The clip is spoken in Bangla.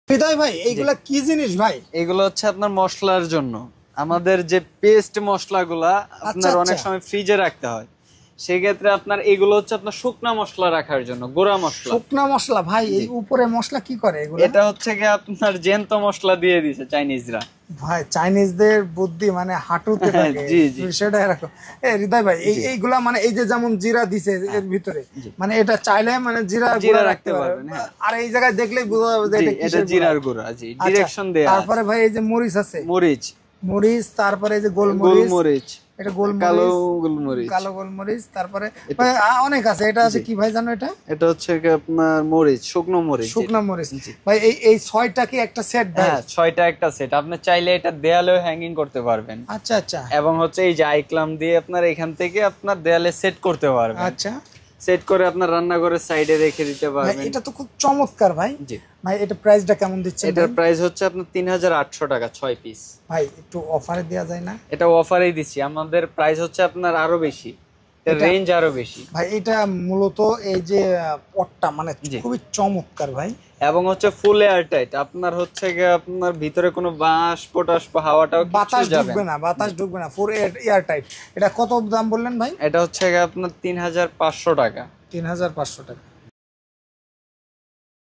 হৃদয় ভাই এইগুলা কি জিনিস ভাই? এগুলো হচ্ছে আপনার মশলার জন্য। আমাদের যে পেস্ট মশলাগুলা আপনার অনেক সময় ফ্রিজে রাখতে হয়, সেক্ষেত্রে আপনার এগুলো হচ্ছে আপনার শুকনা মশলা রাখার জন্য, গুঁড়া মশলা। শুকনা মশলা ভাই, এই উপরে মশলা কি করে এগুলো? এটা হচ্ছে কি আপনার জ্যান্ত মশলা দিয়ে দিছে চাইনিজরা। ভাই চাইনিজদের বুদ্ধি মানে হাঁটুতে থাকে। জি জি সেটা এরকম। হৃদয় ভাই এইগুলা মানে এই যে যেমন জিরা দিছে এর ভিতরে, মানে এটা চাইলে মানে জিরা গুঁড়া রাখতে পারবেন। আর এই জায়গায় দেখলেই বোঝা যাবে যে এটা জিরার গুঁড়া। জি, ডিরেকশন দেয়া। তারপরে ভাই এই যে মরিচ আছে, মরিচ, তারপরে এই যে গোলমরিচ, এটা কালো গোলমরিচ, কালো গোলমরিচ, তারপরে অনেক আছে। এটা আছে কি ভাই জানো? এটা হচ্ছে কি আপনার মরিচ, শুকনো মরিচ। ভাই এই 6টা কি একটা সেট? হ্যাঁ, 6টা একটা সেট। আপনি চাইলে এটা দেয়ালেও হ্যাঙ্গিং করতে পারবেন। আচ্ছা আচ্ছা। এবং হচ্ছে এই যে আইক্লাম দিয়ে আপনার এখান থেকে আপনার দেয়ালে সেট করতে পারবেন। আচ্ছা, সেট করে আপনার রান্নাঘরের সাইডে রেখে দিতে পারবেন। এটা তো খুব চমৎকার ভাই। জি ভাই, এটা প্রাইসটা কেমন দিচ্ছেন? এটার প্রাইস হচ্ছে আপনার 3800 টাকা 6 পিস। ভাই একটু অফারে দেওয়া যায় না? এটা অফারেই দিচ্ছি। আমাদের প্রাইস হচ্ছে আপনার আরো বেশি, এর রেঞ্জ আরো বেশি। ভাই এটা মূলত এই যে পটটা মানে খুবই চমৎকার ভাই, এবং হচ্ছে ফুল এয়ার টাইট। আপনার হচ্ছে গিয়ে আপনার ভিতরে কোনো বাঁশ পটাশ বা হাওয়াটাও বাতাস ঢুকবে না, ফুল এয়ার টাইট। এটা কত দাম বললেন ভাই? এটা হচ্ছে গিয়ে আপনার 3500 টাকা। 3500 টাকা।